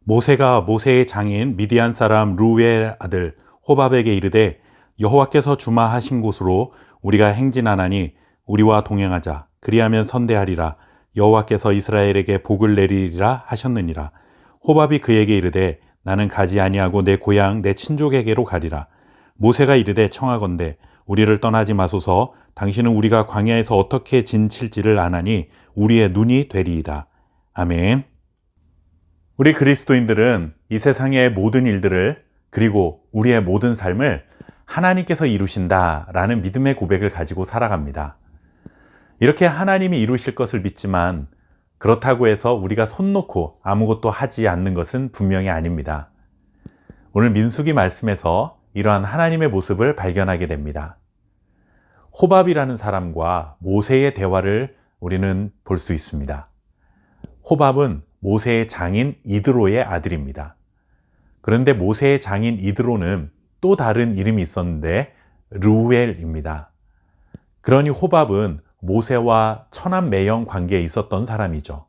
모세가 모세의 장인 미디안 사람 루웰 아들 호밥에게 이르되 여호와께서 주마하신 곳으로 우리가 행진하나니 우리와 동행하자. 그리하면 선대하리라. 여호와께서 이스라엘에게 복을 내리리라 하셨느니라. 호밥이 그에게 이르되 나는 가지 아니하고 내 고향 내 친족에게로 가리라. 모세가 이르되 청하건대 우리를 떠나지 마소서. 당신은 우리가 광야에서 어떻게 진칠지를 아나니 우리의 눈이 되리이다. 아멘. 우리 그리스도인들은 이 세상의 모든 일들을 그리고 우리의 모든 삶을 하나님께서 이루신다라는 믿음의 고백을 가지고 살아갑니다. 이렇게 하나님이 이루실 것을 믿지만 그렇다고 해서 우리가 손 놓고 아무것도 하지 않는 것은 분명히 아닙니다. 오늘 민수기 말씀에서 이러한 하나님의 모습을 발견하게 됩니다. 호밥이라는 사람과 모세의 대화를 우리는 볼 수 있습니다. 호밥은 모세의 장인 이드로의 아들입니다. 그런데 모세의 장인 이드로는 또 다른 이름이 있었는데 르우엘입니다. 그러니 호밥은 모세와 천한 매형 관계에 있었던 사람이죠.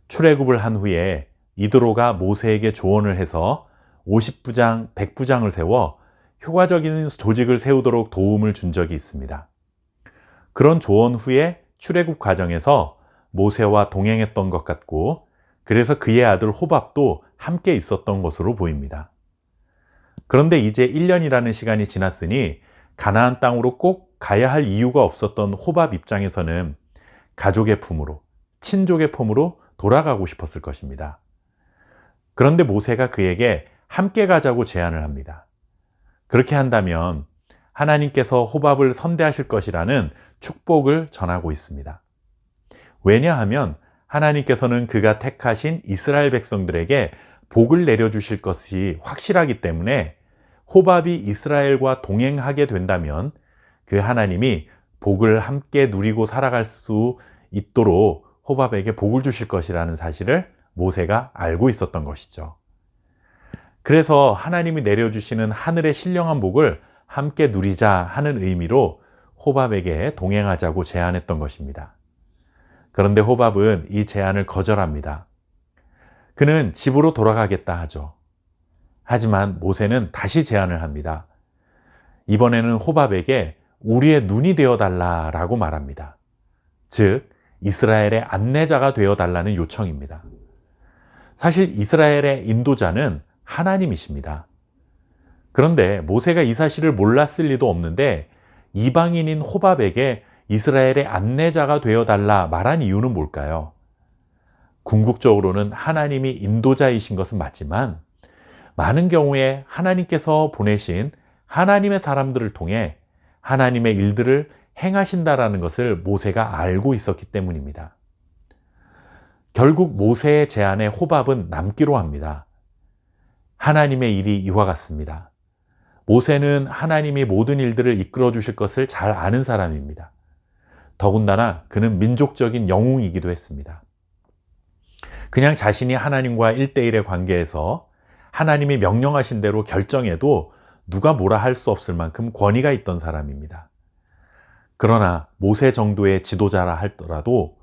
출애굽을 한 후에 이드로가 모세에게 조언을 해서 50부장, 100부장을 세워 효과적인 조직을 세우도록 도움을 준 적이 있습니다. 그런 조언 후에 출애굽 과정에서 모세와 동행했던 것 같고 그래서 그의 아들 호밥도 함께 있었던 것으로 보입니다. 그런데 이제 1년이라는 시간이 지났으니 가나안 땅으로 꼭 가야 할 이유가 없었던 호밥 입장에서는 가족의 품으로, 친족의 품으로 돌아가고 싶었을 것입니다. 그런데 모세가 그에게 함께 가자고 제안을 합니다. 그렇게 한다면 하나님께서 호밥을 선대하실 것이라는 축복을 전하고 있습니다. 왜냐하면 하나님께서는 그가 택하신 이스라엘 백성들에게 복을 내려주실 것이 확실하기 때문에 호밥이 이스라엘과 동행하게 된다면 그 하나님이 복을 함께 누리고 살아갈 수 있도록 호밥에게 복을 주실 것이라는 사실을 모세가 알고 있었던 것이죠. 그래서 하나님이 내려주시는 하늘의 신령한 복을 함께 누리자 하는 의미로 호밥에게 동행하자고 제안했던 것입니다. 그런데 호밥은 이 제안을 거절합니다. 그는 집으로 돌아가겠다 하죠. 하지만 모세는 다시 제안을 합니다. 이번에는 호밥에게 우리의 눈이 되어달라라고 말합니다. 즉 이스라엘의 안내자가 되어달라는 요청입니다. 사실 이스라엘의 인도자는 하나님이십니다. 그런데 모세가 이 사실을 몰랐을 리도 없는데 이방인인 호밥에게 이스라엘의 안내자가 되어달라 말한 이유는 뭘까요? 궁극적으로는 하나님이 인도자이신 것은 맞지만 많은 경우에 하나님께서 보내신 하나님의 사람들을 통해 하나님의 일들을 행하신다라는 것을 모세가 알고 있었기 때문입니다. 결국 모세의 제안에 호밥은 남기로 합니다. 하나님의 일이 이와 같습니다. 모세는 하나님이 모든 일들을 이끌어 주실 것을 잘 아는 사람입니다. 더군다나 그는 민족적인 영웅이기도 했습니다. 그냥 자신이 하나님과 1대1의 관계에서 하나님이 명령하신 대로 결정해도 누가 뭐라 할 수 없을 만큼 권위가 있던 사람입니다. 그러나 모세 정도의 지도자라 할더라도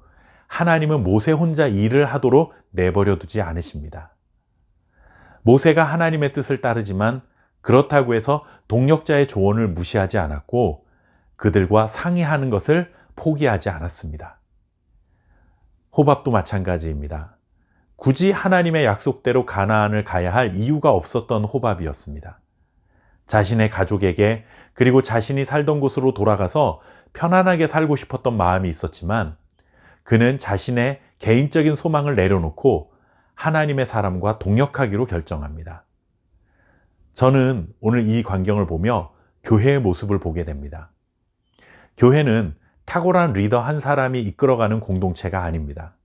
하나님은 모세 혼자 일을 하도록 내버려 두지 않으십니다. 모세가 하나님의 뜻을 따르지만 그렇다고 해서 동력자의 조언을 무시하지 않았고 그들과 상의하는 것을 포기하지 않았습니다. 호밥도 마찬가지입니다. 굳이 하나님의 약속대로 가나안을 가야 할 이유가 없었던 호밥이었습니다. 자신의 가족에게 그리고 자신이 살던 곳으로 돌아가서 편안하게 살고 싶었던 마음이 있었지만 그는 자신의 개인적인 소망을 내려놓고 하나님의 사람과 동역하기로 결정합니다. 저는 오늘 이 광경을 보며 교회의 모습을 보게 됩니다. 교회는 탁월한 리더 한 사람이 이끌어가는 공동체가 아닙니다.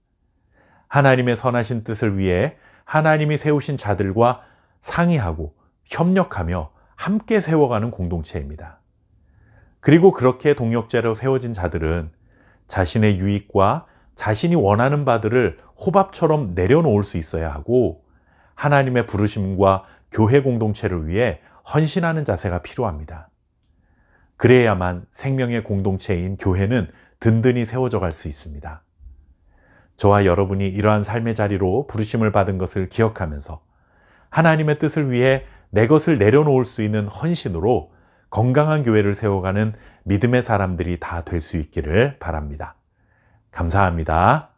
하나님의 선하신 뜻을 위해 하나님이 세우신 자들과 상의하고 협력하며 함께 세워가는 공동체입니다. 그리고 그렇게 동역자로 세워진 자들은 자신의 유익과 자신이 원하는 바들을 호밥처럼 내려놓을 수 있어야 하고 하나님의 부르심과 교회 공동체를 위해 헌신하는 자세가 필요합니다. 그래야만 생명의 공동체인 교회는 든든히 세워져 갈 수 있습니다. 저와 여러분이 이러한 삶의 자리로 부르심을 받은 것을 기억하면서 하나님의 뜻을 위해 내 것을 내려놓을 수 있는 헌신으로 건강한 교회를 세워가는 믿음의 사람들이 다 될 수 있기를 바랍니다. 감사합니다.